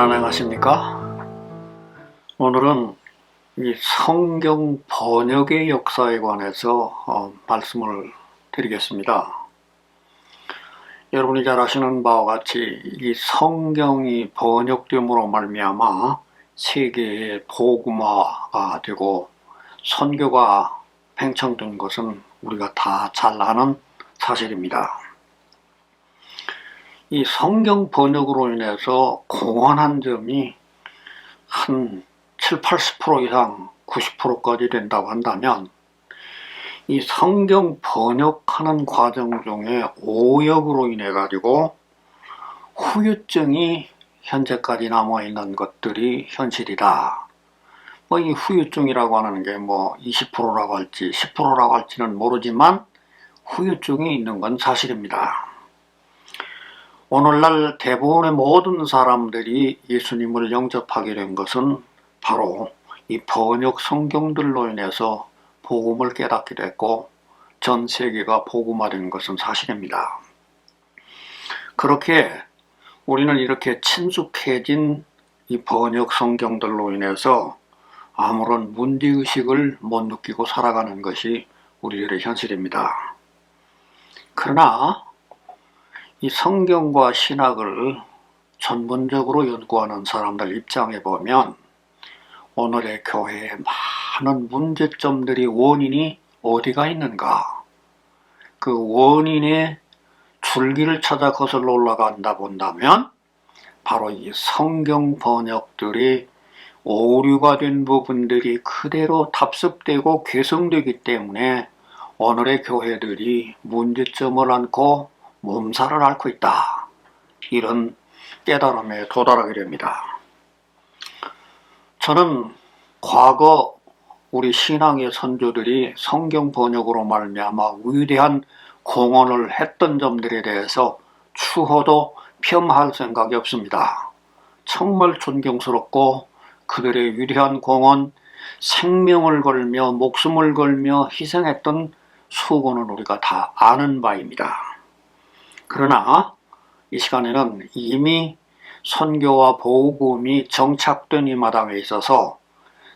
안녕하십니까? 오늘은 이 성경 번역의 역사에 관해서 말씀을 드리겠습니다. 여러분이 잘 아시는 바와 같이 이 성경이 번역됨으로 말미암아 세계의 복음화가 되고 선교가 팽창된 것은 우리가 다 잘 아는 사실입니다. 이 성경 번역으로 인해서 공헌한 점이 한 7, 80% 이상 90%까지 된다고 한다면 이 성경 번역하는 과정 중에 오역으로 인해 가지고 후유증이 현재까지 남아있는 것들이 현실이다. 이 후유증이라고 하는 게 20%라고 할지 10%라고 할지는 모르지만 후유증이 있는 건 사실입니다. 오늘날 대부분의 모든 사람들이 예수님을 영접하게 된 것은 바로 이 번역 성경들로 인해서 복음을 깨닫게 됐고 전 세계가 복음화된 것은 사실입니다. 그렇게 우리는 이렇게 친숙해진 이 번역 성경들로 인해서 아무런 문제의식을 못 느끼고 살아가는 것이 우리들의 현실입니다. 그러나 이 성경과 신학을 전문적으로 연구하는 사람들 입장에 보면 오늘의 교회에 많은 문제점들이 원인이 어디가 있는가? 그 원인의 줄기를 찾아 거슬러 올라간다 본다면 바로 이 성경 번역들이 오류가 된 부분들이 그대로 답습되고 개성되기 때문에 오늘의 교회들이 문제점을 안고 몸살을 앓고 있다. 이런 깨달음에 도달하게 됩니다. 저는 과거 우리 신앙의 선조들이 성경 번역으로 말미암아 위대한 공헌을 했던 점들에 대해서 추호도 폄하할 생각이 없습니다. 정말 존경스럽고 그들의 위대한 공헌, 생명을 걸며 목숨을 걸며 희생했던 수고는 우리가 다 아는 바입니다. 그러나 이 시간에는 이미 선교와 복음이 정착된 이 마당에 있어서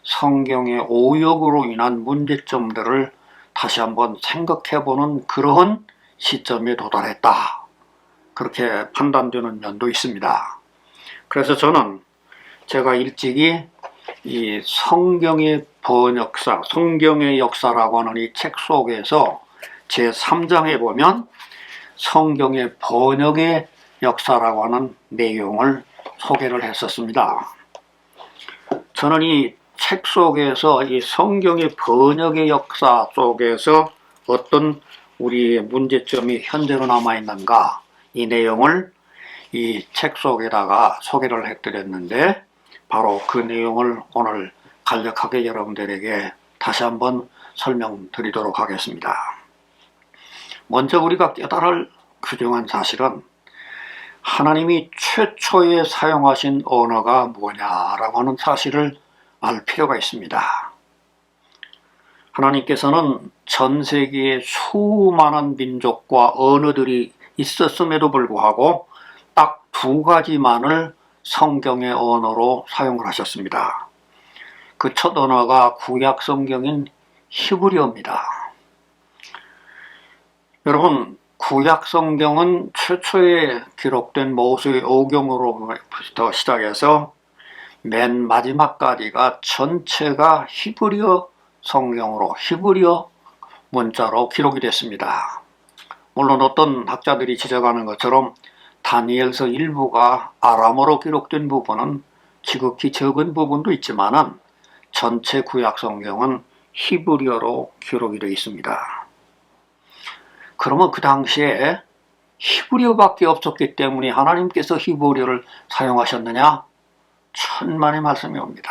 성경의 오역으로 인한 문제점들을 다시 한번 생각해보는 그러한 시점에 도달했다. 그렇게 판단되는 면도 있습니다. 그래서 저는 제가 일찍이 이 성경의 번역사, 성경의 역사라고 하는 이 책 속에서 제3장에 보면 성경의 번역의 역사라고 하는 내용을 소개를 했었습니다. 저는 이 책 속에서 이 성경의 번역의 역사 속에서 어떤 우리의 문제점이 현재로 남아있는가 이 내용을 이 책 속에다가 소개를 해드렸는데 바로 그 내용을 오늘 간략하게 여러분들에게 다시 한번 설명드리도록 하겠습니다. 먼저 우리가 깨달을 귀중한 사실은 하나님이 최초에 사용하신 언어가 뭐냐라고 하는 사실을 알 필요가 있습니다. 하나님께서는 전 세계에 수많은 민족과 언어들이 있었음에도 불구하고 딱 두 가지만을 성경의 언어로 사용을 하셨습니다. 그 첫 언어가 구약 성경인 히브리어입니다. 여러분, 구약 성경은 최초에 기록된 모세의 오경으로부터 시작해서 맨 마지막까지가 전체가 히브리어 성경으로 히브리어 문자로 기록이 됐습니다. 물론 어떤 학자들이 지적하는 것처럼 다니엘서 일부가 아람어로 기록된 부분은 지극히 적은 부분도 있지만은 전체 구약 성경은 히브리어로 기록이 되어 있습니다. 그러면 그 당시에 히브리어밖에 없었기 때문에 하나님께서 히브리어를 사용하셨느냐? 천만의 말씀이 옵니다.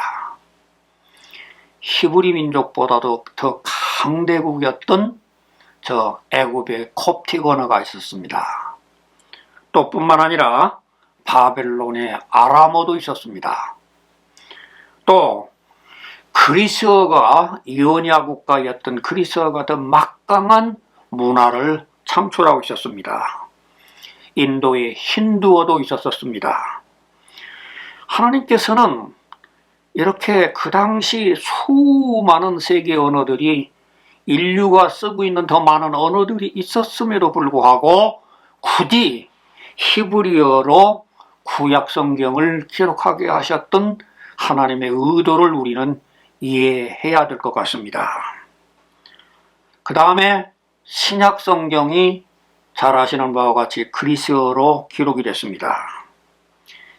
히브리 민족보다도 더 강대국이었던 저 애굽의 콥틱 언어가 있었습니다. 또 뿐만 아니라 바벨론의 아람어도 있었습니다. 또 그리스어가 이오니아 국가였던 그리스어가 더 막강한 문화를 창출하고 있었습니다. 인도의 힌두어도 있었습니다. 하나님께서는 이렇게 그 당시 수많은 세계 언어들이 인류가 쓰고 있는 더 많은 언어들이 있었음에도 불구하고 굳이 히브리어로 구약 성경을 기록하게 하셨던 하나님의 의도를 우리는 이해해야 될 것 같습니다. 그 다음에 신약 성경이 잘 아시는 바와 같이 그리스어로 기록이 됐습니다.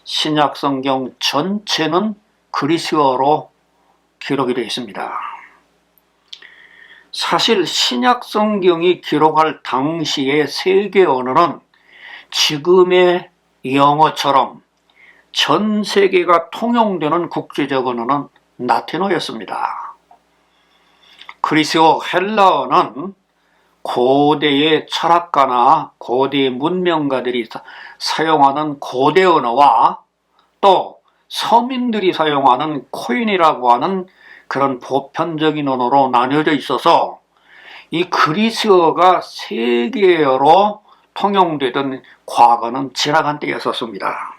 신약 성경 전체는 그리스어로 기록이 되어 있습니다. 사실 신약 성경이 기록할 당시의 세계 언어는 지금의 영어처럼 전 세계가 통용되는 국제적 언어는 라틴어였습니다. 그리스어 헬라어는 고대의 철학가나 고대의 문명가들이 사용하는 고대 언어와 또 서민들이 사용하는 코인이라고 하는 그런 보편적인 언어로 나뉘어져 있어서 이 그리스어가 세계어로 통용되던 과거는 지나간 때였었습니다.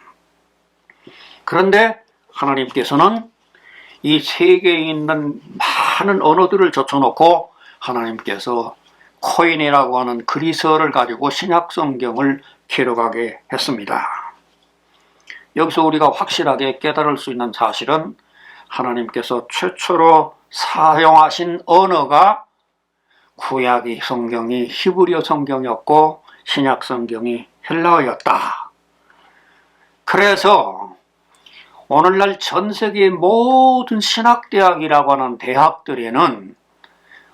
그런데 하나님께서는 이 세계에 있는 많은 언어들을 젖혀놓고 하나님께서 코인이라고 하는 그리스어를 가지고 신약 성경을 기록하게 했습니다. 여기서 우리가 확실하게 깨달을 수 있는 사실은 하나님께서 최초로 사용하신 언어가 구약의 성경이 히브리어 성경이었고 신약 성경이 헬라어였다. 그래서 오늘날 전 세계의 모든 신학대학이라고 하는 대학들에는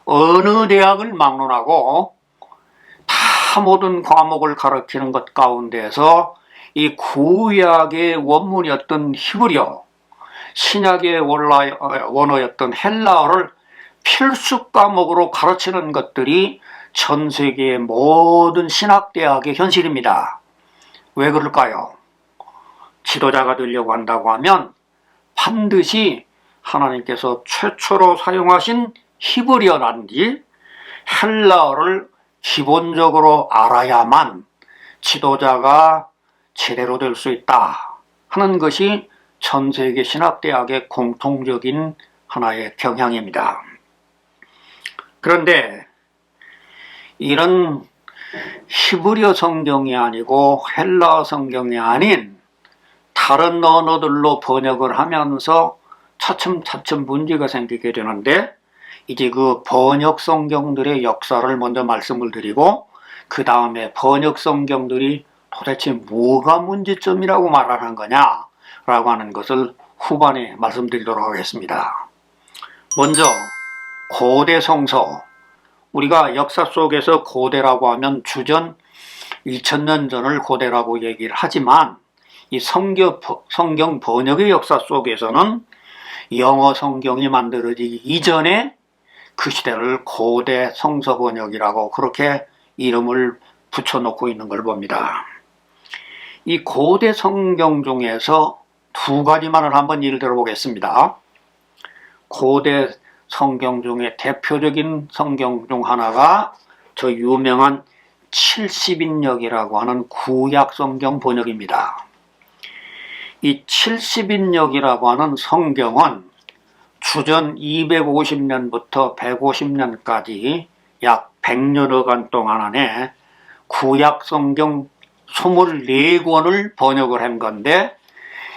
어느 대학을 막론하고 다 모든 과목을 가르치는 것 가운데서 이 구약의 원문이었던 히브리어, 신약의 원어였던 헬라어를 필수 과목으로 가르치는 것들이 전 세계의 모든 신학대학의 현실입니다. 왜 그럴까요? 지도자가 되려고 한다고 하면 반드시 하나님께서 최초로 사용하신 히브리어라든지 헬라어를 기본적으로 알아야만 지도자가 제대로 될 수 있다 하는 것이 전 세계 신학대학의 공통적인 하나의 경향입니다. 그런데 이런 히브리어 성경이 아니고 헬라어 성경이 아닌 다른 언어들로 번역을 하면서 차츰차츰 문제가 생기게 되는데 이제 그 번역 성경들의 역사를 먼저 말씀을 드리고 그 다음에 번역 성경들이 도대체 뭐가 문제점이라고 말하는 거냐 라고 하는 것을 후반에 말씀드리도록 하겠습니다. 먼저 고대 성서, 우리가 역사 속에서 고대라고 하면 주전 2000년 전을 고대라고 얘기를 하지만 이 성경 번역의 역사 속에서는 영어 성경이 만들어지기 이전에 그 시대를 고대 성서 번역이라고 그렇게 이름을 붙여놓고 있는 걸 봅니다. 이 고대 성경 중에서 두 가지만을 한번 예를 들어보겠습니다. 고대 성경 중에 대표적인 성경 중 하나가 저 유명한 70인역이라고 하는 구약 성경 번역입니다. 이 70인역이라고 하는 성경은 주전 250년부터 150년까지 약 100여여간 동안 안에 구약 성경 24권을 번역을 한 건데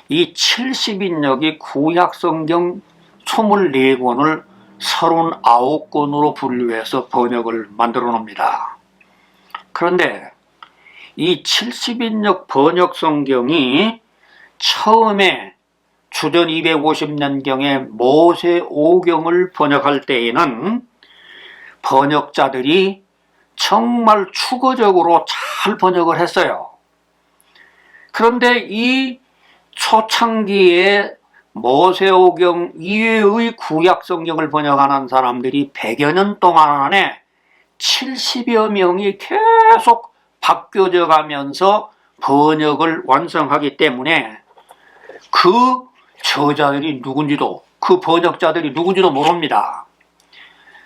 이 70인역이 구약 성경 24권을 39권으로 분류해서 번역을 만들어 놉니다. 그런데 이 70인역 번역 성경이 처음에 주전 250년경에 모세오경을 번역할 때에는 번역자들이 정말 추거적으로 잘 번역을 했어요. 그런데 이 초창기에 모세오경 이외의 구약 성경을 번역하는 사람들이 100여 년 동안 안에 70여 명이 계속 바뀌어져 가면서 번역을 완성하기 때문에 그 저자들이 누군지도 그 번역자들이 누군지도 모릅니다.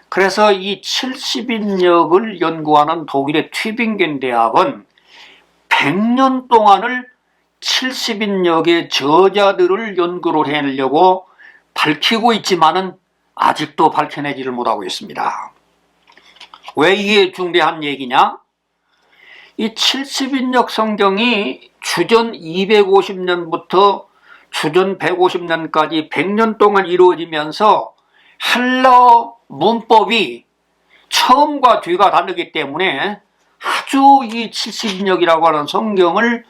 그래서 이 70인역을 연구하는 독일의 튜빙겐 대학은 100년 동안을 70인역의 저자들을 연구를 해내려고 밝히고 있지만은 아직도 밝혀내지를 못하고 있습니다. 왜 이게 중대한 얘기냐? 이 70인역 성경이 주전 250년부터 주전 150년까지 100년 동안 이루어지면서 헬라어 문법이 처음과 뒤가 다르기 때문에 아주 이 70인역이라고 하는 성경을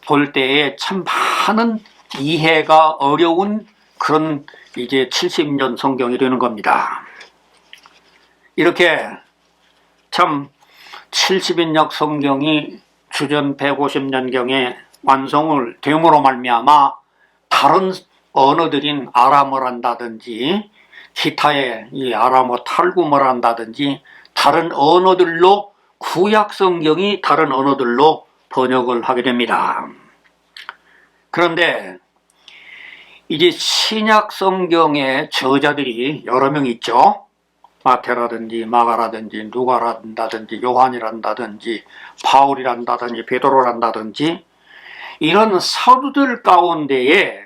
볼 때에 참 많은 이해가 어려운 그런 이제 70년 성경이 되는 겁니다. 이렇게 참 70인역 성경이 주전 150년경에 완성을 됨으로 말미암아 다른 언어들인 아람어를 한다든지 기타의 이 아람어 탈구어를 한다든지 다른 언어들로 구약 성경이 다른 언어들로 번역을 하게 됩니다. 그런데 이제 신약 성경의 저자들이 여러 명 있죠. 마태라든지 마가라든지 누가란다든지 요한이란다든지 바울이란다든지 베드로란다든지 이런 사도들 가운데에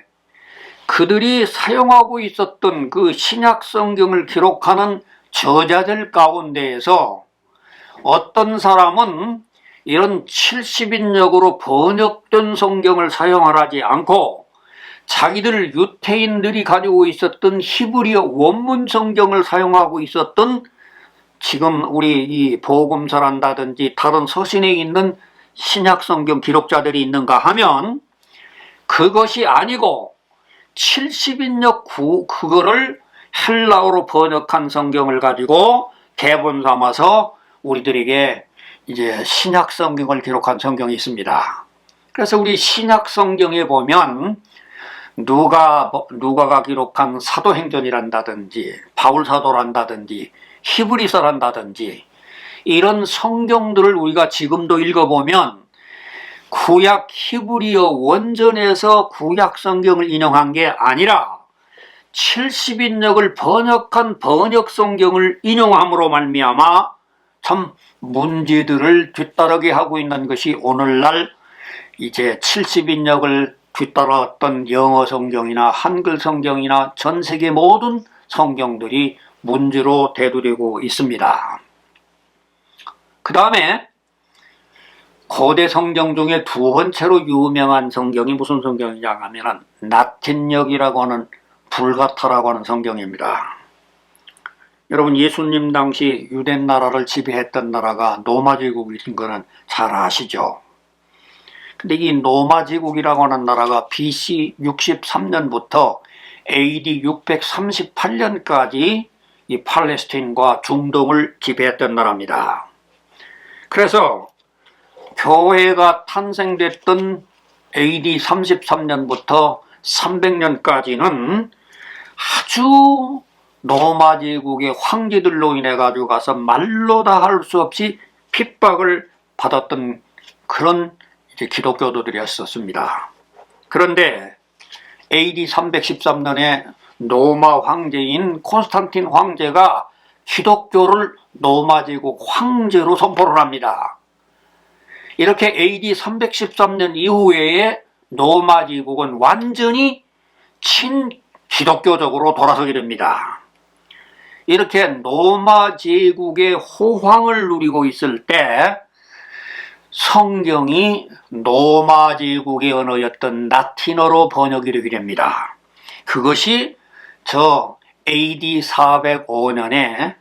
그들이 사용하고 있었던 그 신약 성경을 기록하는 저자들 가운데에서 어떤 사람은 이런 70인역으로 번역된 성경을 사용하지 않고 자기들 유태인들이 가지고 있었던 히브리어 원문 성경을 사용하고 있었던 지금 우리 이 복음서란다든지 다른 서신에 있는 신약 성경 기록자들이 있는가 하면 그것이 아니고 70인역 그거를 헬라어로 번역한 성경을 가지고 대본 삼아서 우리들에게 이제 신약 성경을 기록한 성경이 있습니다. 그래서 우리 신약 성경에 보면 누가가 기록한 사도행전이란다든지 바울사도란다든지 히브리서란다든지 이런 성경들을 우리가 지금도 읽어보면 구약 히브리어 원전에서 구약 성경을 인용한 게 아니라 70인역을 번역한 번역 성경을 인용함으로 말미암아 참 문제들을 뒤따르게 하고 있는 것이 오늘날 이제 70인역을 뒤따랐던 영어 성경이나 한글 성경이나 전 세계 모든 성경들이 문제로 대두되고 있습니다. 그 다음에 고대 성경 중에 두 번째로 유명한 성경이 무슨 성경이냐 하면 라틴역이라고 하는 불가타라고 하는 성경입니다. 여러분 예수님 당시 유대 나라를 지배했던 나라가 로마 제국인 거는 잘 아시죠? 근데 이 로마 제국이라고 하는 나라가 BC 63년부터 AD 638년까지 이 팔레스타인과 중동을 지배했던 나라입니다. 그래서 교회가 탄생됐던 AD 33년부터 300년까지는 아주 로마 제국의 황제들로 인해 가지고 가서 말로 다 할 수 없이 핍박을 받았던 그런 이제 기독교도들이었습니다. 그런데 AD 313년에 로마 황제인 콘스탄틴 황제가 기독교를 로마 제국 황제로 선포를 합니다. 이렇게 AD 313년 이후에 로마 제국은 완전히 친기독교적으로 돌아서게 됩니다. 이렇게 로마 제국의 호황을 누리고 있을 때 성경이 로마 제국의 언어였던 라틴어로 번역이 되게 됩니다. 그것이 저 AD 405년에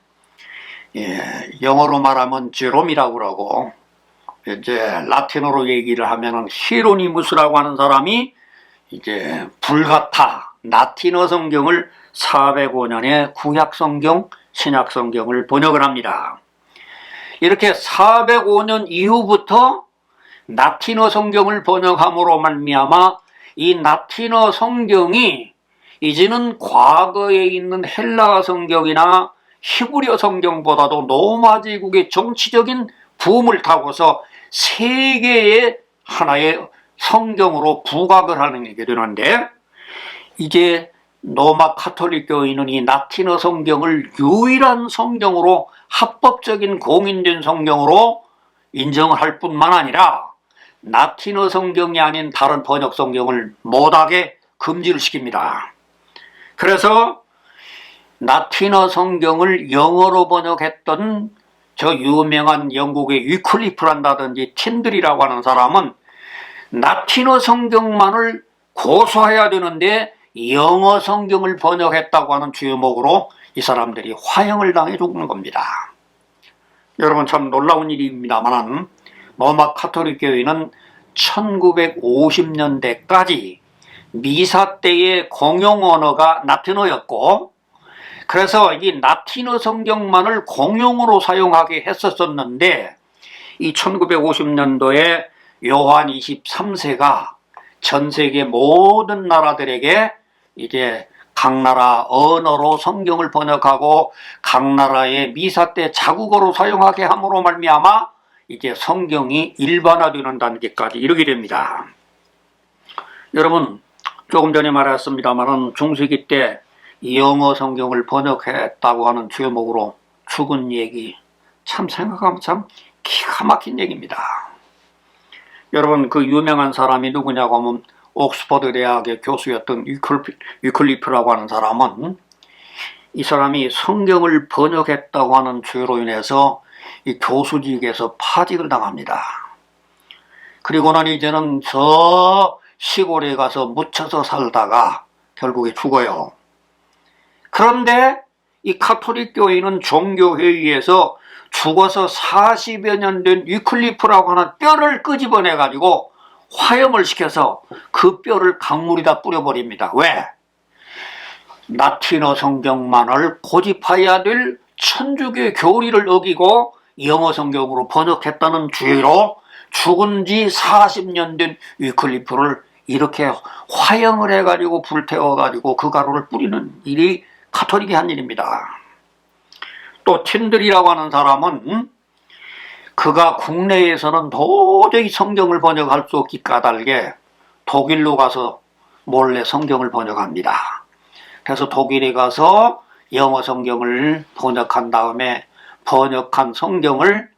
영어로 말하면 제롬이라고 그러고 이제 라틴어로 얘기를 하면은 히로니무스라고 하는 사람이 이제 불가타 라틴어 성경을 405년에 구약 성경, 신약 성경을 번역을 합니다. 이렇게 405년 이후부터 라틴어 성경을 번역함으로 말미암아 이 라틴어 성경이 이제는 과거에 있는 헬라 성경이나 히브리어 성경보다도 로마 제국의 정치적인 붐을 타고서 세계의 하나의 성경으로 부각을 하는 게 되는데 이제 로마 카톨릭 교회는 이 라틴어 성경을 유일한 성경으로 합법적인 공인된 성경으로 인정을 할 뿐만 아니라 라틴어 성경이 아닌 다른 번역 성경을 못하게 금지를 시킵니다. 그래서 라틴어 성경을 영어로 번역했던 저 유명한 영국의 위클리프란다든지 틴들이라고 하는 사람은 라틴어 성경만을 고소해야 되는데 영어 성경을 번역했다고 하는 죄목으로 이 사람들이 화형을 당해 죽는 겁니다. 여러분, 참 놀라운 일입니다만 로마 카톨릭 교회는 1950년대까지 미사 때의 공용 언어가 라틴어였고, 그래서 이 라틴어 성경만을 공용으로 사용하게 했었었는데, 이 1950년도에 요한 23세가 전 세계 모든 나라들에게 이제 각 나라 언어로 성경을 번역하고 각 나라의 미사 때 자국어로 사용하게 함으로 말미암아 이제 성경이 일반화되는 단계까지 이르게 됩니다. 여러분, 조금 전에 말했습니다만 중세기 때 영어 성경을 번역했다고 하는 죄목으로 죽은 얘기, 참 생각하면 참 기가 막힌 얘기입니다. 여러분, 그 유명한 사람이 누구냐고 하면 옥스퍼드 대학의 교수였던 위클리프라고 하는 사람은, 이 사람이 성경을 번역했다고 하는 죄로 인해서 이 교수직에서 파직을 당합니다. 그리고는 이제는 저 시골에 가서 묻혀서 살다가 결국에 죽어요. 그런데 이 카톨릭 교회는 종교회의에서 죽어서 40여 년 된 위클리프라고 하는 뼈를 끄집어내 가지고 화염을 시켜서 그 뼈를 강물에다 뿌려버립니다. 왜? 라틴어 성경만을 고집해야 될 천주교 교리를 어기고 영어 성경으로 번역했다는 죄로 죽은 지 40년 된 위클리프를 이렇게 화형을 해가지고 불태워가지고 그 가루를 뿌리는 일이 카톨릭이 한 일입니다. 또 틴들이라고 하는 사람은 그가 국내에서는 도저히 성경을 번역할 수 없기 까닭에 독일로 가서 몰래 성경을 번역합니다. 그래서 독일에 가서 영어 성경을 번역한 다음에 번역한 성경을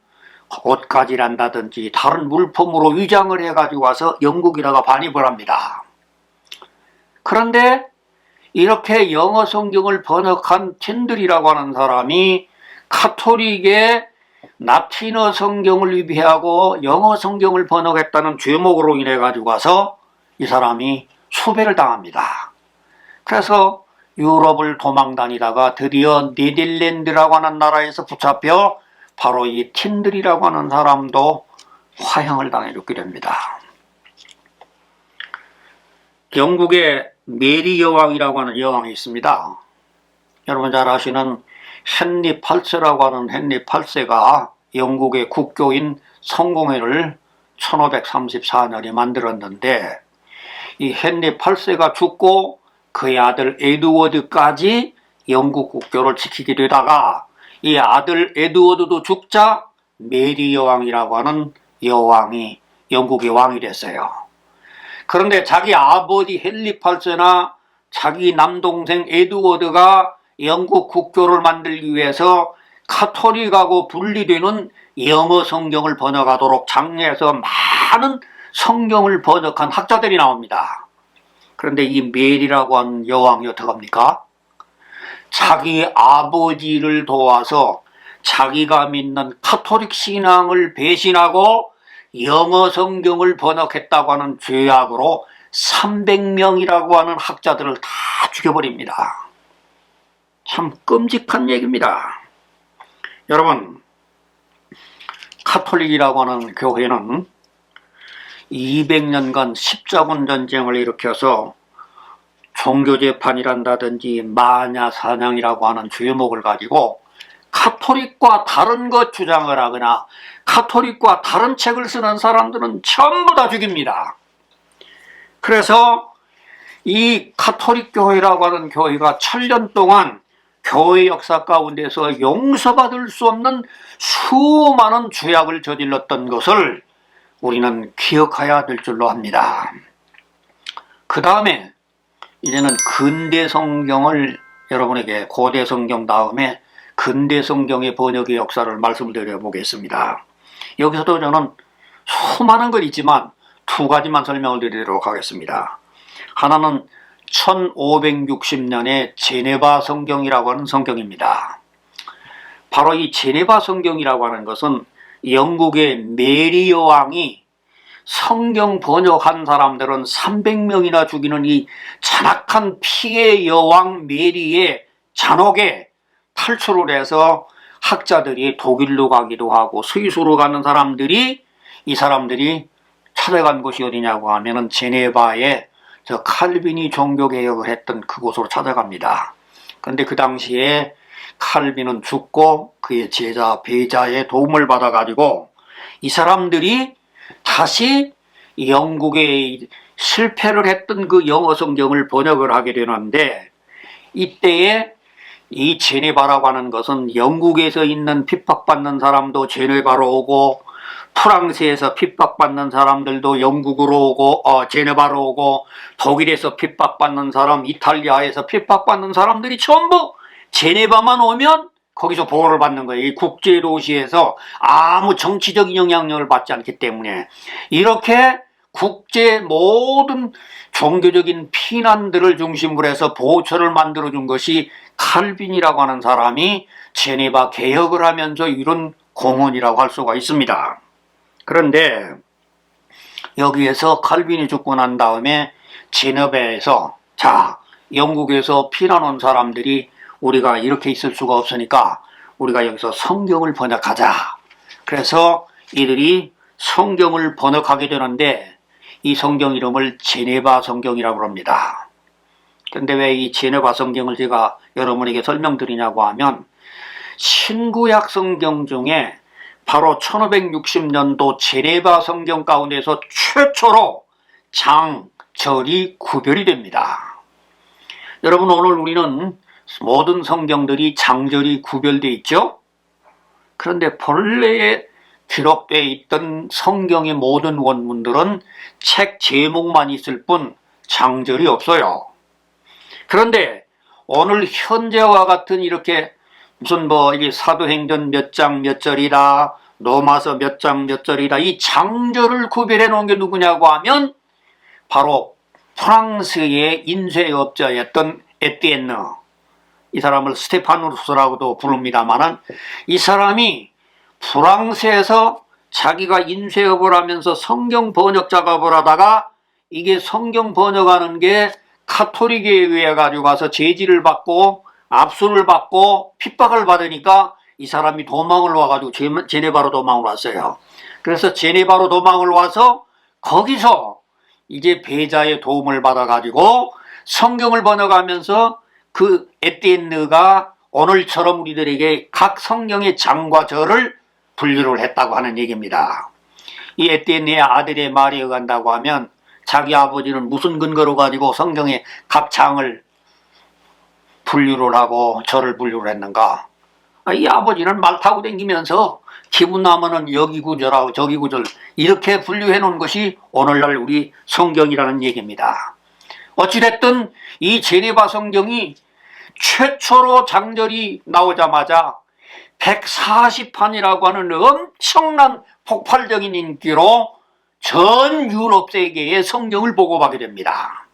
옷가지란다든지 다른 물품으로 위장을 해가지고 와서 영국에다가 반입을 합니다. 그런데 이렇게 영어 성경을 번역한 틴들이라고 하는 사람이 카톨릭의 라틴어 성경을 위배하고 영어 성경을 번역했다는 죄목으로 인해 가지고 와서 이 사람이 수배를 당합니다. 그래서 유럽을 도망다니다가 드디어 네덜란드라고 하는 나라에서 붙잡혀 바로 이 틴들이라고 하는 사람도 화형을 당해 죽게 됩니다. 영국의 메리 여왕이라고 하는 여왕이 있습니다. 여러분 잘 아시는 헨리 8세라고 하는 헨리 8세가 영국의 국교인 성공회를 1534년에 만들었는데, 이 헨리 8세가 죽고 그의 아들 에드워드까지 영국 국교를 지키게 되다가 이 아들 에드워드도 죽자 메리 여왕이라고 하는 여왕이 영국의 왕이 됐어요. 그런데 자기 아버지 헨리 8세나 자기 남동생 에드워드가 영국 국교를 만들기 위해서 카톨릭하고 분리되는 영어 성경을 번역하도록 장려해서 많은 성경을 번역한 학자들이 나옵니다. 그런데 이 메리라고 하는 여왕이 어떡합니까? 자기 아버지를 도와서 자기가 믿는 카톨릭 신앙을 배신하고 영어 성경을 번역했다고 하는 죄악으로 300명이라고 하는 학자들을 다 죽여버립니다. 참 끔찍한 얘기입니다. 여러분, 카톨릭이라고 하는 교회는 200년간 십자군 전쟁을 일으켜서 종교재판이란다든지 마녀사냥이라고 하는 죄목을 가지고 카톨릭과 다른 것 주장을 하거나 카톨릭과 다른 책을 쓰는 사람들은 전부 다 죽입니다. 그래서 이 카톨릭 교회라고 하는 교회가 1000년 동안 교회 역사 가운데서 용서받을 수 없는 수많은 죄악을 저질렀던 것을 우리는 기억해야 될 줄로 압니다. 그 다음에 이제는 근대 성경을 여러분에게 고대 성경 다음에 근대 성경의 번역의 역사를 말씀드려 보겠습니다. 여기서도 저는 수많은 걸 있지만 두 가지만 설명을 드리도록 하겠습니다. 하나는 1560년의 제네바 성경이라고 하는 성경입니다. 바로 이 제네바 성경이라고 하는 것은 영국의 메리 여왕이 성경 번역한 사람들은 300명이나 죽이는 이 잔악한 피해 여왕 메리의 잔혹에 탈출을 해서 학자들이 독일로 가기도 하고 스위스로 가는 사람들이 이 사람들이 찾아간 곳이 어디냐고 하면은 제네바에 저 칼빈이 종교개혁을 했던 그곳으로 찾아갑니다. 그런데 그 당시에 칼빈은 죽고 그의 제자 베자의 도움을 받아가지고 이 사람들이 다시 영국에 실패를 했던 그 영어 성경을 번역을 하게 되는데, 이때에 이 제네바라고 하는 것은 영국에서 있는 핍박받는 사람도 제네바로 오고, 프랑스에서 핍박받는 사람들도 영국으로 오고 제네바로 오고, 독일에서 핍박받는 사람, 이탈리아에서 핍박받는 사람들이 전부 제네바만 오면 거기서 보호를 받는 거예요. 이 국제도시에서 아무 정치적인 영향력을 받지 않기 때문에 이렇게 국제 모든 종교적인 피난들을 중심으로 해서 보호처를 만들어준 것이 칼빈이라고 하는 사람이 제네바 개혁을 하면서 이룬 공헌이라고 할 수가 있습니다. 그런데 여기에서 칼빈이 죽고 난 다음에 제네바에서 영국에서 피난 온 사람들이 우리가 이렇게 있을 수가 없으니까 우리가 여기서 성경을 번역하자. 그래서 이들이 성경을 번역하게 되는데 이 성경 이름을 제네바 성경이라고 합니다. 그런데 왜 이 제네바 성경을 제가 여러분에게 설명드리냐고 하면 신구약 성경 중에 바로 1560년도 제네바 성경 가운데서 최초로 장, 절이 구별이 됩니다. 여러분, 오늘 우리는 모든 성경들이 장절이 구별되어 있죠? 그런데 본래에 기록되어 있던 성경의 모든 원문들은 책 제목만 있을 뿐 장절이 없어요. 그런데 오늘 현재와 같은 이렇게 무슨 이게 사도행전 몇 장 몇 절이다, 로마서 몇 장 몇 절이다, 이 장절을 구별해 놓은 게 누구냐고 하면 바로 프랑스의 인쇄업자였던 에티엔느, 이 사람을 스테파누스라고도 부릅니다만은 이 사람이 프랑스에서 자기가 인쇄업을 하면서 성경 번역 작업을 하다가 이게 성경 번역하는 게 카톨릭에 의해 가지고 가서 제지를 받고 압수를 받고 핍박을 받으니까 이 사람이 도망을 와가지고 제네바로 도망을 왔어요. 그래서 제네바로 도망을 와서 거기서 이제 베자의 도움을 받아가지고 성경을 번역하면서 그 에티엔느가 오늘처럼 우리들에게 각 성경의 장과 절을 분류를 했다고 하는 얘기입니다. 이 에티엔느의 아들의 말에 의한다고 하면 자기 아버지는 무슨 근거로 가지고 성경의 각 장을 분류를 하고 절을 분류를 했는가? 이 아버지는 말 타고 다니면서 기분 나면은 여기 구절하고 저기 구절 이렇게 분류해 놓은 것이 오늘날 우리 성경이라는 얘기입니다. 어찌됐든 이 제네바 성경이 최초로 장절이 나오자마자 140판이라고 하는 엄청난 폭발적인 인기로 전 유럽 세계에 성경을 보고하게 됩니다.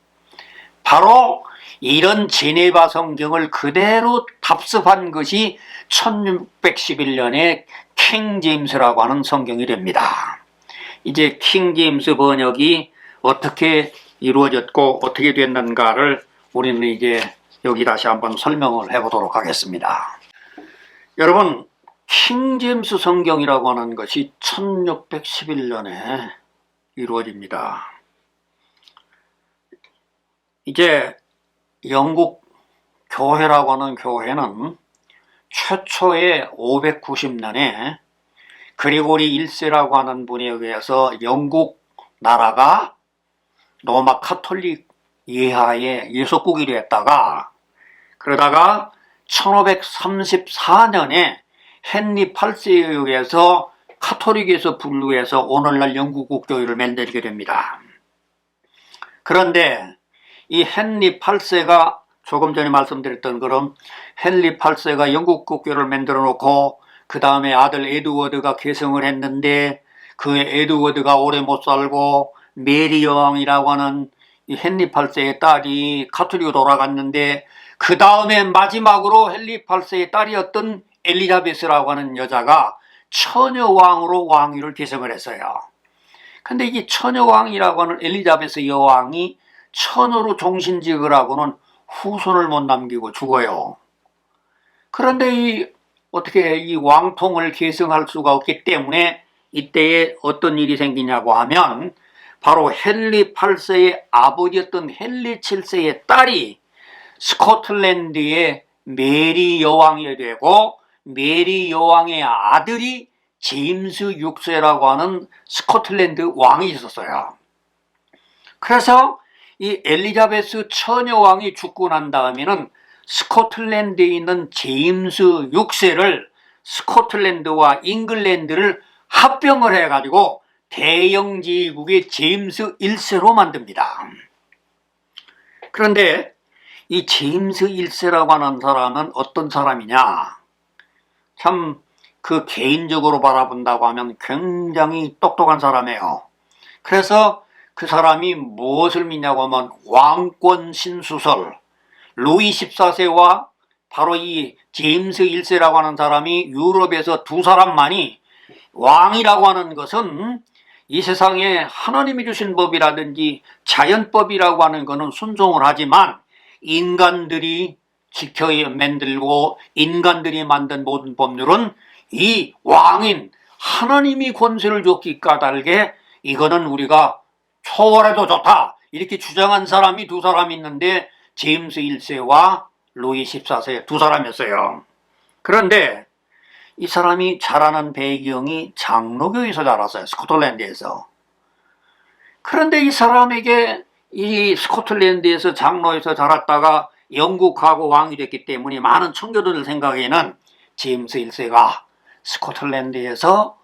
바로 이런 제네바 성경을 그대로 답습한 것이 1611년에 킹 제임스라고 하는 성경이 됩니다. 이제 킹 제임스 번역이 어떻게 이루어졌고 어떻게 됐는가를 우리는 이제 여기 다시 한번 설명을 해보도록 하겠습니다. 여러분, 킹 제임스 성경이라고 하는 것이 1611년에 이루어집니다. 이제 영국 교회라고 하는 교회는 최초의 590년에 그리고리 1세라고 하는 분에 의해서 영국 나라가 로마 카톨릭 예하에 예속국이 됐다가 그러다가 1534년에 헨리 8세에 의해서 카톨릭에서 분류해서 오늘날 영국 국교회를 만들게 됩니다. 그런데 이 헨리 8세가 조금 전에 말씀드렸던 그런 헨리 8세가 영국 국교를 만들어 놓고 그 다음에 아들 에드워드가 계승을 했는데 그 에드워드가 오래 못 살고 메리 여왕이라고 하는 이 헨리 8세의 딸이 가톨릭으로 돌아갔는데, 그 다음에 마지막으로 헨리 8세의 딸이었던 엘리자베스라고 하는 여자가 처녀왕으로 왕위를 계승을 했어요. 근데 이 처녀왕이라고 하는 엘리자베스 여왕이 처녀로 종신직을 하고는 후손을 못 남기고 죽어요. 그런데 어떻게 이 왕통을 계승할 수가 없기 때문에 이때에 어떤 일이 생기냐고 하면, 바로 헨리 8세의 아버지였던 헨리 7세의 딸이 스코틀랜드의 메리 여왕이 되고, 메리 여왕의 아들이 제임스 6세라고 하는 스코틀랜드 왕이 있었어요. 그래서 이 엘리자베스 처녀왕이 죽고 난 다음에는 스코틀랜드에 있는 제임스 6세를 스코틀랜드와 잉글랜드를 합병을 해가지고 대영 제국의 제임스 1세로 만듭니다. 그런데 이 제임스 1세라고 하는 사람은 어떤 사람이냐? 참 그 개인적으로 바라본다고 하면 굉장히 똑똑한 사람이에요. 그래서 그 사람이 무엇을 믿냐고 하면 왕권 신수설, 루이 14세와 바로 이 제임스 1세라고 하는 사람이 유럽에서 두 사람만이 왕이라고 하는 것은 이 세상에 하나님이 주신 법이라든지 자연법이라고 하는 것은 순종을 하지만 인간들이 지켜야 만들고 인간들이 만든 모든 법률은 이 왕인 하나님이 권세를 줬기 까닭에 이거는 우리가 초월해도 좋다, 이렇게 주장한 사람이 두 사람이 있는데 제임스 1세와 루이 14세 두 사람이었어요. 그런데 이 사람이 자라는 배경이 장로교에서 자랐어요. 스코틀랜드에서. 그런데 이 사람에게 이 스코틀랜드에서 장로에서 자랐다가 영국하고 왕이 됐기 때문에 많은 청교도들 생각에는 제임스 1세가 스코틀랜드에서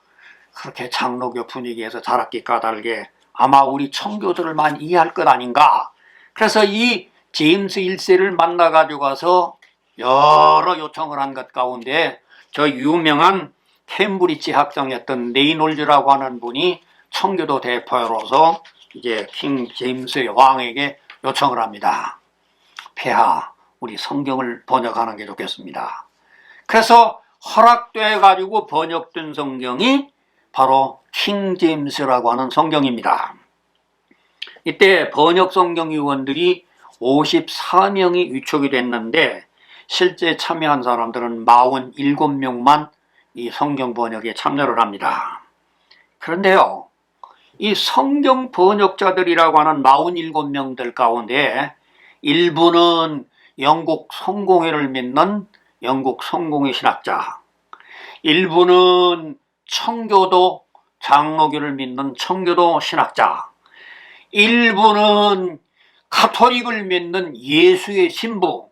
그렇게 장로교 분위기에서 자랐기 까닭에 아마 우리 청교도들만 이해할 것 아닌가. 그래서 이 제임스 1세를 만나가지고 가서 여러 요청을 한 것 가운데 저 유명한 캠브리지 학장이었던 레이놀즈라고 하는 분이 청교도 대표로서 이제 킹 제임스 왕에게 요청을 합니다. 폐하, 우리 성경을 번역하는 게 좋겠습니다. 그래서 허락돼 가지고 번역된 성경이 바로 킹 제임스라고 하는 성경입니다. 이때 번역 성경 위원들이 54명이 위촉이 됐는데 실제 참여한 사람들은 47명만 이 성경 번역에 참여를 합니다. 그런데요, 이 성경 번역자들이라고 하는 47명들 가운데 일부는 영국 성공회를 믿는 영국 성공회 신학자, 일부는 청교도 장로교를 믿는 청교도 신학자, 일부는 가톨릭을 믿는 예수의 신부,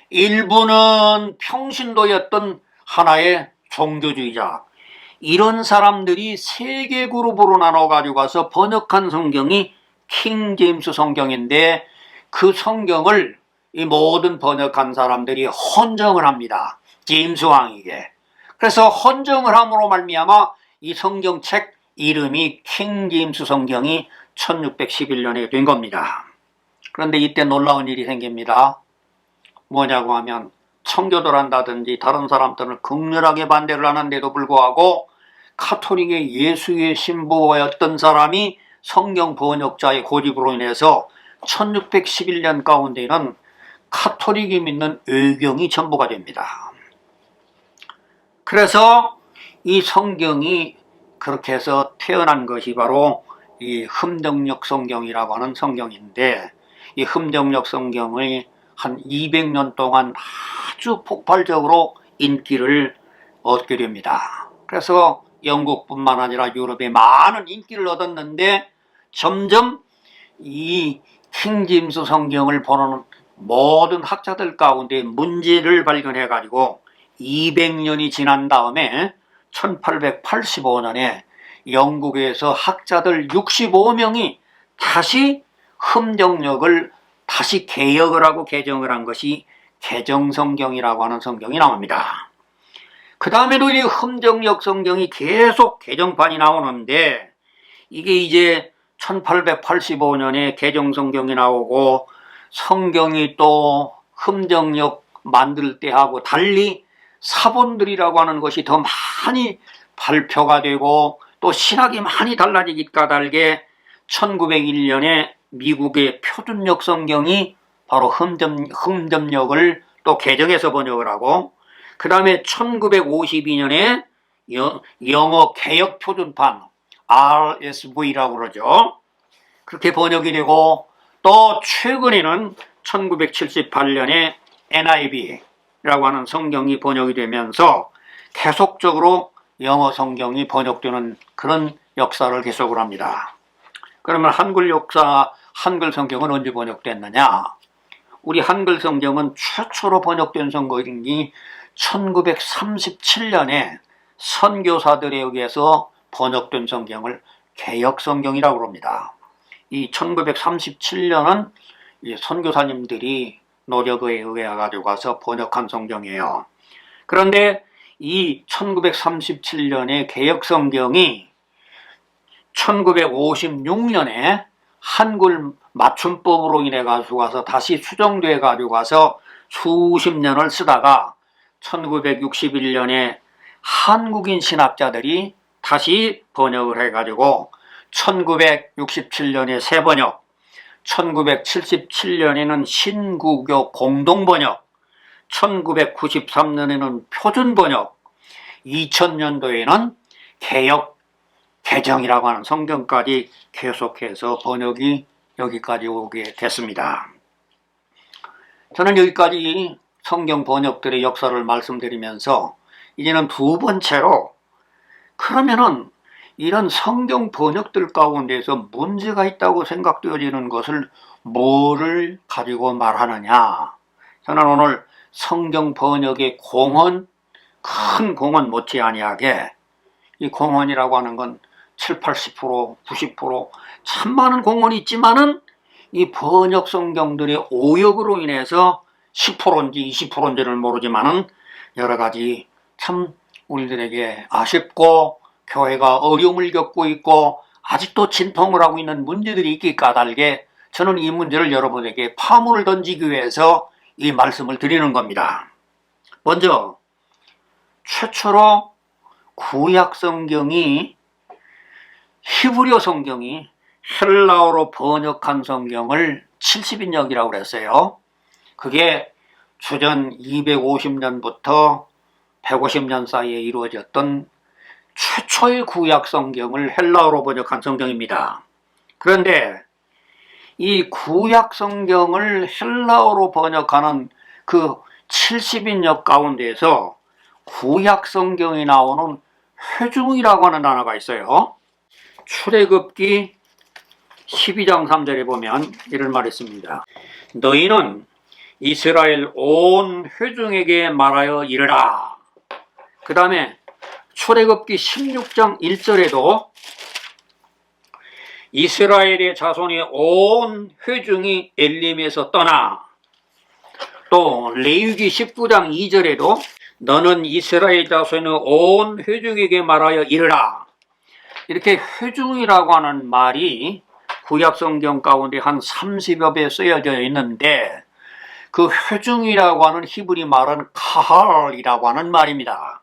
일부는 평신도였던 하나의 종교주의자, 이런 사람들이 세 개 그룹으로 나눠 가지고 가서 번역한 성경이 킹 제임스 성경인데, 그 성경을 이 모든 번역한 사람들이 헌정을 합니다. 제임스 왕에게. 그래서 헌정을 함으로 말미암아 이 성경책 이름이 킹 제임스 성경이 1611년에 된 겁니다. 그런데 이때 놀라운 일이 생깁니다. 뭐냐고 하면 청교도란다든지 다른 사람들은 극렬하게 반대를 하는데도 불구하고 가톨릭의 예수의 신부였던 사람이 성경 번역자의 고집으로 인해서 1611년 가운데는 가톨릭이 믿는 의경이 전부가 됩니다. 그래서 이 성경이 그렇게 해서 태어난 것이 바로 이 흠정역 성경이라고 하는 성경인데, 이 흠정역 성경을 한 200년 동안 아주 폭발적으로 인기를 얻게 됩니다. 그래서 영국뿐만 아니라 유럽에 많은 인기를 얻었는데, 점점 이 킹 제임스 성경을 보는 모든 학자들 가운데 문제를 발견해 가지고 200년이 지난 다음에 1885년에 영국에서 학자들 65명이 다시 흠정역을 다시 개역을 하고 개정을 한 것이 개정성경이라고 하는 성경이 나옵니다. 그 다음에도 이 흠정역 성경이 계속 개정판이 나오는데, 이게 이제 1885년에 개정성경이 나오고 성경이 또 흠정역 만들 때하고 달리 사본들이라고 하는 것이 더 많이 발표가 되고 또 신학이 많이 달라지기 까닭에 1901년에 미국의 표준역 성경이 바로 흠정역을 또 개정해서 번역을 하고, 그 다음에 1952년에 영어 개역 표준판 RSV라고 그러죠. 그렇게 번역이 되고, 또 최근에는 1978년에 NIV라고 하는 성경이 번역이 되면서 계속적으로 영어 성경이 번역되는 그런 역사를 계속을 합니다. 그러면 한글 역사, 한글 성경은 언제 번역됐느냐? 우리 한글 성경은 최초로 번역된 성경이 1937년에 선교사들에 의해서 번역된 성경을 개역 성경이라고 합니다. 이 1937년은 이 선교사님들이 노력에 의해 가지고 가서 번역한 성경이에요. 그런데 이 1937년의 개역 성경이 1956년에 한글 맞춤법으로 인해 가지고 와서 다시 수정돼 가지고 와서 수십 년을 쓰다가 1961년에 한국인 신학자들이 다시 번역을 해 가지고 1967년에 새 번역, 1977년에는 신구교 공동번역, 1993년에는 표준번역, 2000년도에는 개역, 개정이라고 하는 성경까지 계속해서 번역이 여기까지 오게 됐습니다. 저는 여기까지 성경 번역들의 역사를 말씀드리면서 이제는 두 번째로, 그러면은 이런 성경 번역들 가운데서 문제가 있다고 생각되어지는 것을 뭐를 가지고 말하느냐. 저는 오늘 성경 번역의 공헌, 큰 공헌 못지 아니하게, 이 공헌이라고 하는 건 7, 80%, 90% 참 많은 공헌이 있지만은 이 번역 성경들의 오역으로 인해서 10%인지 20%인지를 모르지만은 여러 가지 참 우리들에게 아쉽고 교회가 어려움을 겪고 있고 아직도 진통을 하고 있는 문제들이 있기 까닭에 저는 이 문제를 여러분에게 파문을 던지기 위해서 이 말씀을 드리는 겁니다. 먼저 최초로 구약 성경이, 히브리어 성경이 헬라어로 번역한 성경을 70인역이라고 그랬어요. 그게 주전 250년부터 150년 사이에 이루어졌던 최초의 구약 성경을 헬라어로 번역한 성경입니다. 그런데 이 구약 성경을 헬라어로 번역하는 그 70인역 가운데에서 구약 성경에 나오는 회중이라고 하는 단어가 있어요. 출애굽기 12장 3절에 보면 이런 말이 있습니다. 너희는 이스라엘 온 회중에게 말하여 이르라. 그 다음에 출애굽기 16장 1절에도 이스라엘의 자손이 온 회중이 엘림에서 떠나, 또 레위기 19장 2절에도 너는 이스라엘 자손의 온 회중에게 말하여 이르라. 이렇게 회중이라고 하는 말이 구약 성경 가운데 한 30여 배 쓰여져 있는데, 그 회중이라고 하는 히브리 말은 카할이라고 하는 말입니다.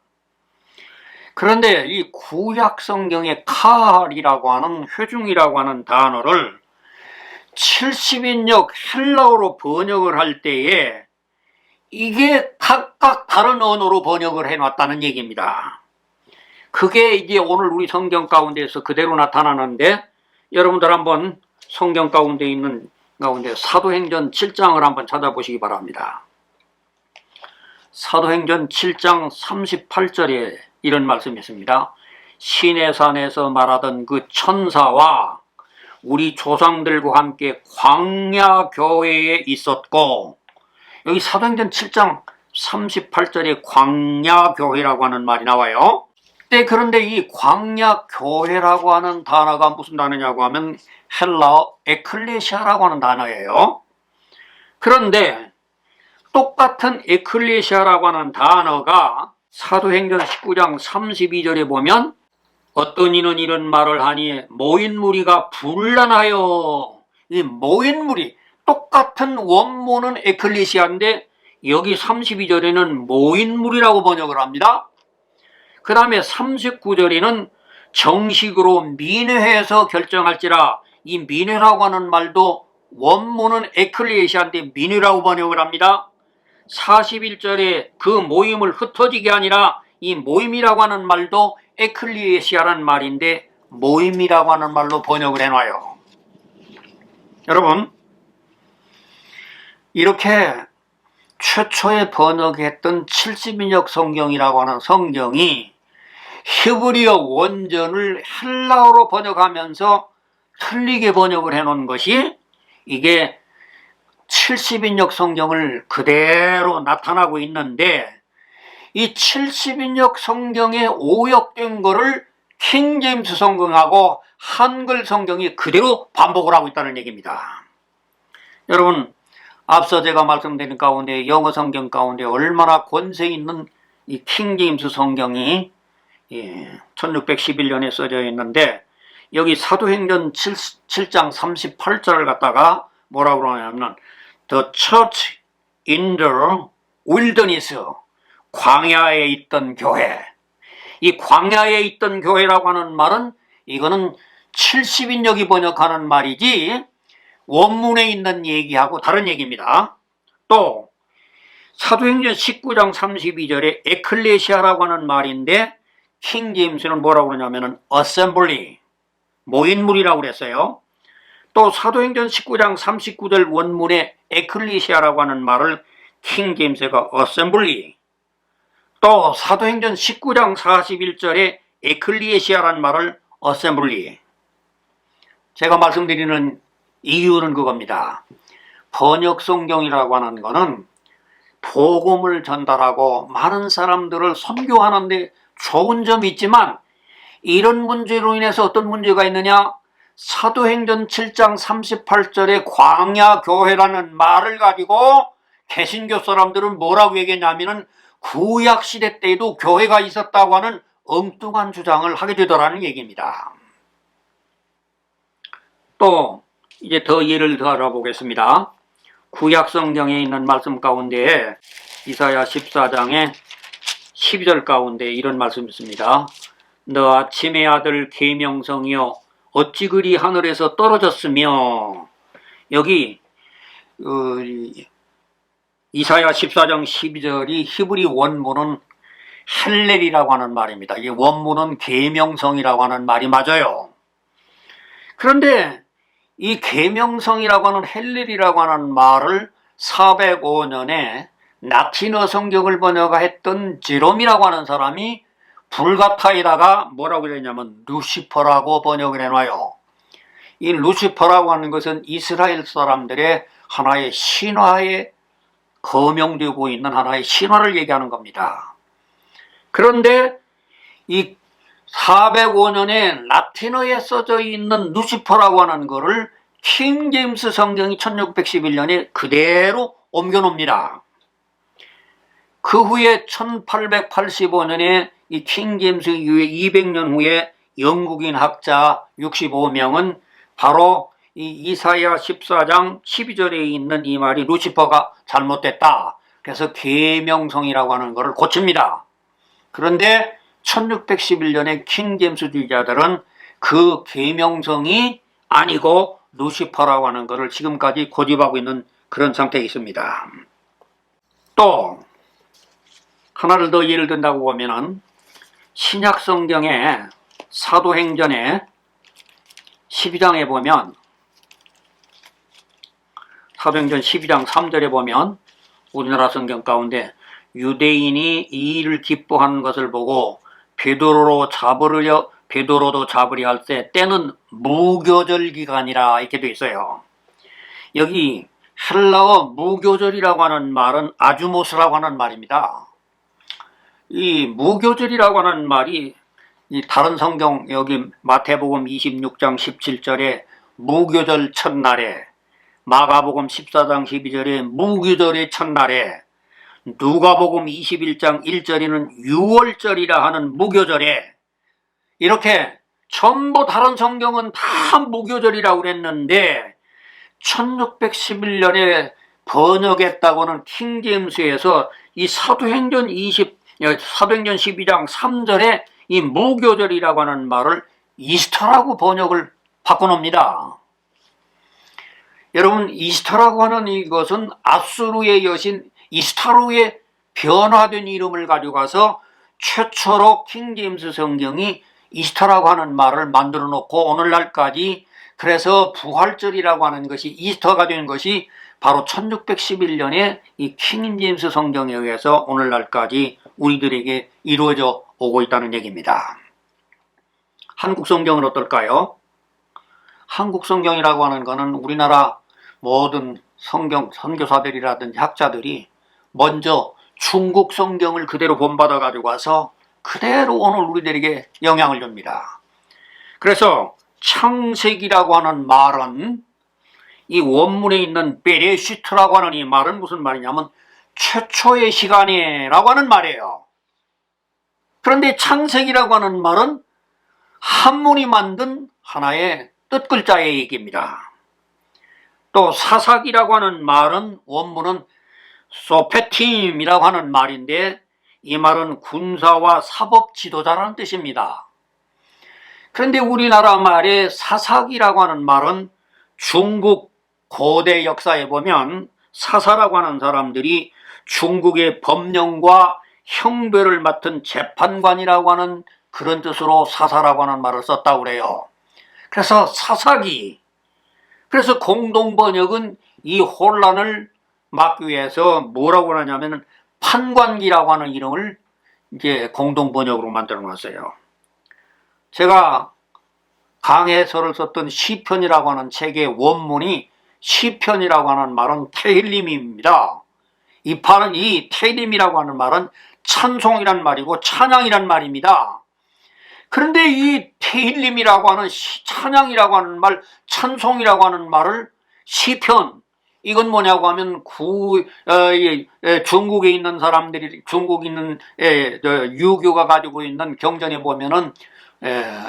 그런데 이 구약 성경의 카할이라고 하는 회중이라고 하는 단어를 70인역 헬라어로 번역을 할 때에 이게 각각 다른 언어로 번역을 해놨다는 얘기입니다. 그게 이제 오늘 우리 성경 가운데서 그대로 나타나는데, 여러분들 한번 성경 가운데 있는 가운데 사도행전 7장을 한번 찾아보시기 바랍니다. 사도행전 7장 38절에 이런 말씀이 있습니다. 시내산에서 말하던 그 천사와 우리 조상들과 함께 광야 교회에 있었고, 여기 사도행전 7장 38절에 광야 교회라고 하는 말이 나와요. 그런데 이 광야 교회라고 하는 단어가 무슨 단어냐고 하면 헬라어 에클레시아라고 하는 단어예요. 그런데 똑같은 에클레시아라고 하는 단어가 사도행전 19장 32절에 보면 어떤 이는 이런 말을 하니 모인 무리가 불란하여. 이 모인 무리, 똑같은 원문은 에클레시아인데 여기 32절에는 모인 무리라고 번역을 합니다. 그 다음에 39절에는 정식으로 민회해서 결정할지라. 이 민회라고 하는 말도 원문은 에클레시아인데 민회라고 번역을 합니다. 41절에 그 모임을 흩어지게 아니라 이 모임이라고 하는 말도 에클레시아라는 말인데 모임이라고 하는 말로 번역을 해놔요. 여러분, 이렇게 최초에 번역했던 70인역 성경이라고 하는 성경이 히브리어 원전을 헬라어로 번역하면서 틀리게 번역을 해놓은 것이 이게 70인역 성경을 그대로 나타나고 있는데, 이 70인역 성경에 오역된 거를 킹제임스 성경하고 한글 성경이 그대로 반복을 하고 있다는 얘기입니다. 여러분, 앞서 제가 말씀드린 가운데 영어 성경 가운데 얼마나 권세 있는 이 킹제임스 성경이 1611년에 써져 있는데, 여기 사도행전 7장 38절을 갖다가 뭐라고 그러냐면 The church in the wilderness, 광야에 있던 교회. 이 광야에 있던 교회라고 하는 말은 이거는 70인역이 번역하는 말이지 원문에 있는 얘기하고 다른 얘기입니다. 또 사도행전 19장 32절에 에클레시아라고 하는 말인데 킹제임스는 뭐라고 그러냐면은 assembly, 모인물이라고 그랬어요. 또 사도행전 19장 39절 원문에 에클레시아라고 하는 말을 킹제임스가 assembly, 또 사도행전 19장 41절에 에클레시아라는 말을 assembly. 제가 말씀드리는 이유는 그겁니다. 번역 성경이라고 하는 거는 복음을 전달하고 많은 사람들을 선교하는데 좋은 점이 있지만, 이런 문제로 인해서 어떤 문제가 있느냐? 사도행전 7장 38절에 광야 교회라는 말을 가지고 개신교 사람들은 뭐라고 얘기했냐면은 구약시대 때에도 교회가 있었다고 하는 엉뚱한 주장을 하게 되더라는 얘기입니다. 또 이제 더 예를 들어 알아보겠습니다. 구약 성경에 있는 말씀 가운데 이사야 14장의 12절 가운데 이런 말씀이 있습니다. 너 아침의 아들 계명성이여 어찌 그리 하늘에서 떨어졌으며. 여기 이사야 14장 12절이 히브리 원문은 헬렐이라고 하는 말입니다. 이 원문은 계명성이라고 하는 말이 맞아요. 그런데 이 계명성이라고 하는 헬렐이라고 하는 말을 405년에 라틴어 성경을 번역했던 제롬이라고 하는 사람이 불가타에다가 뭐라고 그랬냐면 루시퍼라고 번역을 해놔요. 이 루시퍼라고 하는 것은 이스라엘 사람들의 하나의 신화에 거명되고 있는 하나의 신화를 얘기하는 겁니다. 그런데 이 405년에 라틴어에 써져 있는 루시퍼라고 하는 것을 킹제임스 성경이 1611년에 그대로 옮겨놉니다. 그 후에 1885년에 이 킹제임스 이후에 200년 후에 영국인 학자 65명은 바로 이 이사야 14장 12절에 있는 이 말이 루시퍼가 잘못됐다, 그래서 계명성이라고 하는 것을 고칩니다. 그런데 1611년에 킹제임스주의자들은 그 계명성이 아니고 루시퍼라고 하는 것을 지금까지 고집하고 있는 그런 상태에 있습니다. 또 하나를 더 예를 든다고 보면은 신약 성경의 사도행전의 12장에 보면, 사도행전 12장 3절에 보면 우리나라 성경 가운데 유대인이 이 일을 기뻐하는 것을 보고 베드로도 잡으려 할 때는 무교절 기간이라 이렇게 돼 있어요. 여기 헬라어 무교절이라고 하는 말은 아주모스라고 하는 말입니다. 이 무교절이라고 하는 말이 이 다른 성경 여기 마태복음 26장 17절에 무교절 첫날에, 마가복음 14장 12절에 무교절의 첫날에, 누가복음 21장 1절에는 유월절이라 하는 무교절에, 이렇게 전부 다른 성경은 다 무교절이라고 그랬는데 1611년에 번역했다고는 킹제임스에서 이 사도행전 12장 3절에 이 무교절이라고 하는 말을 이스터라고 번역을 바꿔놓습니다. 여러분, 이스터라고 하는 이것은 아수르의 여신 이스타루의 변화된 이름을 가져가서 최초로 킹제임스 성경이 이스터라고 하는 말을 만들어 놓고 오늘날까지, 그래서 부활절이라고 하는 것이 이스터가 된 것이 바로 1611년에 이 킹제임스 성경에 의해서 오늘날까지 우리들에게 이루어져 오고 있다는 얘기입니다. 한국 성경은 어떨까요? 한국 성경이라고 하는 것은 우리나라 모든 선교사들이라든지 학자들이 먼저 중국 성경을 그대로 본받아 가지고 와서 그대로 오늘 우리들에게 영향을 줍니다. 그래서 창세기라고 하는 말은, 이 원문에 있는 베레시트라고 하는 이 말은 무슨 말이냐면 최초의 시간이라고 하는 말이에요. 그런데 창세기라고 하는 말은 한문이 만든 하나의 뜻글자의 얘기입니다. 또 사사기라고 하는 말은 원문은 소페팀이라고 하는 말인데, 이 말은 군사와 사법 지도자라는 뜻입니다. 그런데 우리나라 말에 사사기라고 하는 말은 중국 고대 역사에 보면 사사라고 하는 사람들이 중국의 법령과 형벌을 맡은 재판관이라고 하는 그런 뜻으로 사사라고 하는 말을 썼다고 그래요. 그래서 사사기, 그래서 공동번역은 이 혼란을 막기 위해서 뭐라고 하냐면 판관기라고 하는 이름을 이제 공동번역으로 만들어 놨어요. 제가 강해서를 썼던 시편이라고 하는 책의 원문이, 시편이라고 하는 말은 테힐림입니다. 이 테힐림이라고 하는 말은 찬송이란 말이고 찬양이란 말입니다. 그런데 이 테힐림이라고 하는 찬양이라고 하는 말, 찬송이라고 하는 말을 시편, 이건 뭐냐고 하면 중국에 있는 사람들이, 중국에 있는 유교가 가지고 있는 경전에 보면은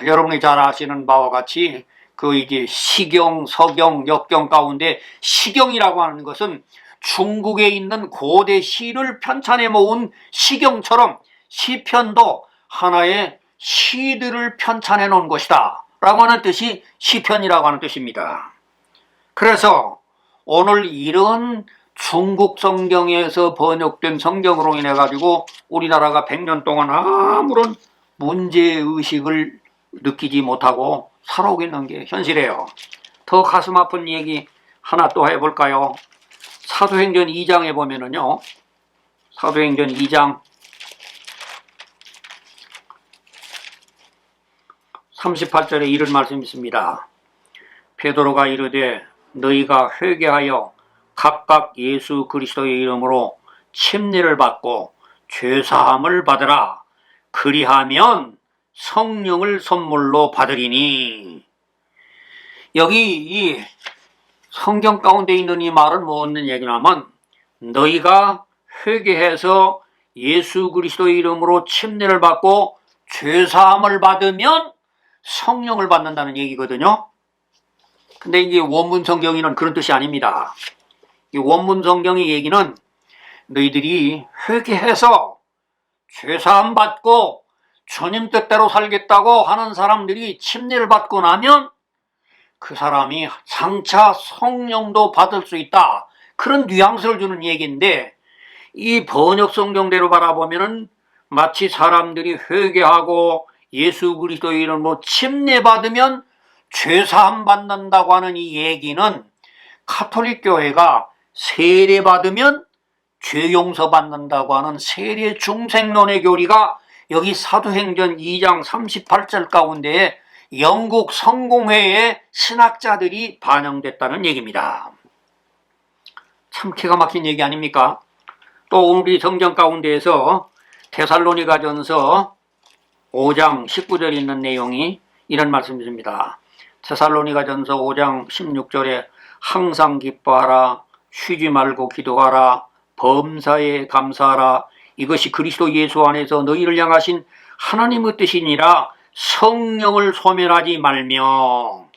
여러분이 잘 아시는 바와 같이 그 이제 시경, 서경, 역경 가운데 시경이라고 하는 것은 중국에 있는 고대 시를 편찬해 모은 시경처럼 시편도 하나의 시들을 편찬해 놓은 것이다 라고 하는 뜻이 시편이라고 하는 뜻입니다. 그래서 오늘 이런 중국 성경에서 번역된 성경으로 인해 가지고 우리나라가 100년 동안 아무런 문제의식을 느끼지 못하고 살아오고 있는 게 현실이에요. 더 가슴 아픈 얘기 하나 또 해볼까요? 사도행전 2장에 보면은요, 사도행전 2장 38절에 이런 말씀이 있습니다. 베드로가 이르되 너희가 회개하여 각각 예수 그리스도의 이름으로 침례를 받고 죄사함을 받으라. 그리하면 성령을 선물로 받으리니. 여기 이 성경 가운데 있는 이 말은 무슨 얘기냐면, 너희가 회개해서 예수 그리스도의 이름으로 침례를 받고 죄사함을 받으면 성령을 받는다는 얘기거든요. 근데 이제 원문 성경에는 그런 뜻이 아닙니다. 이 원문 성경의 얘기는 너희들이 회개해서 죄사함 받고 주님 뜻대로 살겠다고 하는 사람들이 침례를 받고 나면 그 사람이 장차 성령도 받을 수 있다. 그런 뉘앙스를 주는 얘기인데, 이 번역 성경대로 바라보면은 마치 사람들이 회개하고 예수 그리스도의 이름으로 침례 받으면 죄사함 받는다고 하는 이 얘기는 가톨릭 교회가 세례 받으면 죄 용서 받는다고 하는 세례 중생론의 교리가 여기 사도행전 2장 38절 가운데에 영국 성공회의 신학자들이 반영됐다는 얘기입니다. 참 기가 막힌 얘기 아닙니까? 또 우리 성경 가운데에서 데살로니가전서 5장 19절에 있는 내용이 이런 말씀입니다. 데살로니가전서 5장 16절에 항상 기뻐하라, 쉬지 말고 기도하라, 범사에 감사하라, 이것이 그리스도 예수 안에서 너희를 향하신 하나님의 뜻이니라. 성령을 소멸하지 말며,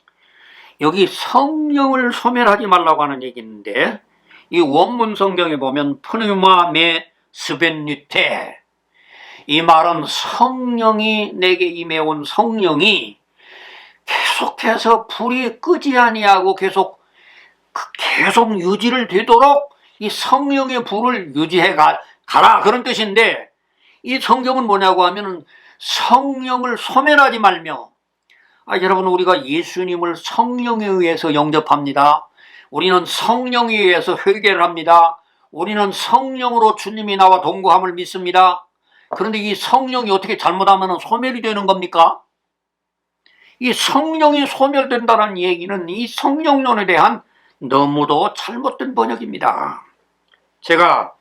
여기 성령을 소멸하지 말라고 하는 얘기인데, 이 원문 성경에 보면 푸뉴마 메 스벤뉴테, 이 말은 성령이 내게 임해온 성령이 계속해서 불이 끄지 아니하고 계속 유지를 되도록 이 성령의 불을 유지해 가라, 그런 뜻인데, 이 성경은 뭐냐고 하면은 성령을 소멸하지 말며, 여러분, 우리가 예수님을 성령에 의해서 영접합니다. 우리는 성령에 의해서 회개를 합니다. 우리는 성령으로 주님이 나와 동거함을 믿습니다. 그런데 이 성령이 어떻게 잘못하면 소멸이 되는 겁니까? 이 성령이 소멸된다는 얘기는 이 성령론에 대한 너무도 잘못된 번역입니다. 제가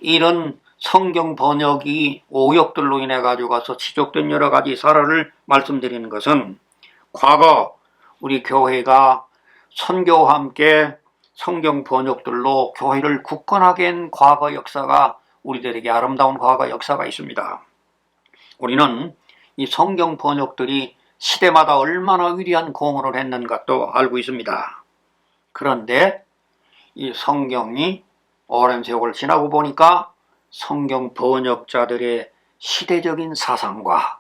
이런 성경 번역이 오역들로 인해 가지고서 지적된 여러 가지 사례를 말씀드리는 것은, 과거 우리 교회가 선교와 함께 성경 번역들로 교회를 굳건하게 한 과거 역사가, 우리들에게 아름다운 과거 역사가 있습니다. 우리는 이 성경 번역들이 시대마다 얼마나 위대한 공헌을 했는가도 알고 있습니다. 그런데 이 성경이 오랜 세월을 지나고 보니까 성경 번역자들의 시대적인 사상과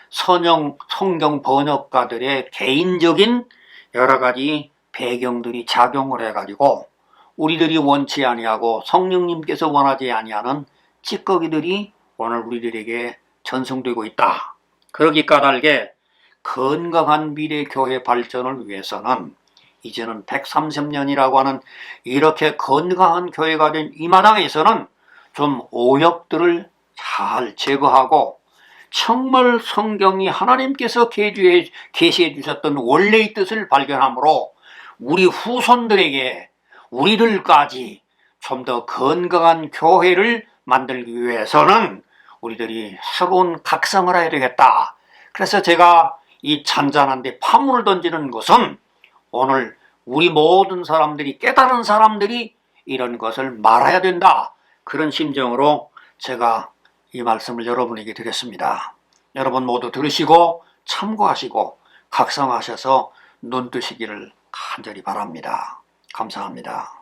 성경 번역가들의 개인적인 여러 가지 배경들이 작용을 해가지고 우리들이 원치 아니하고 성령님께서 원하지 아니하는 찌꺼기들이 오늘 우리들에게 전송되고 있다. 그러기 까닭에 건강한 미래 교회 발전을 위해서는 이제는 130년이라고 하는 이렇게 건강한 교회가 된 이 마당에서는 좀 오역들을 잘 제거하고 정말 성경이 하나님께서 계시해 주셨던 원래의 뜻을 발견함으로 우리 후손들에게, 우리들까지 좀 더 건강한 교회를 만들기 위해서는 우리들이 새로운 각성을 해야 되겠다. 그래서 제가 이 잔잔한데 파문을 던지는 것은, 오늘 우리 모든 사람들이, 깨달은 사람들이 이런 것을 말해야 된다, 그런 심정으로 제가 이 말씀을 여러분에게 드렸습니다. 여러분 모두 들으시고 참고하시고 각성하셔서 눈뜨시기를 간절히 바랍니다. 감사합니다.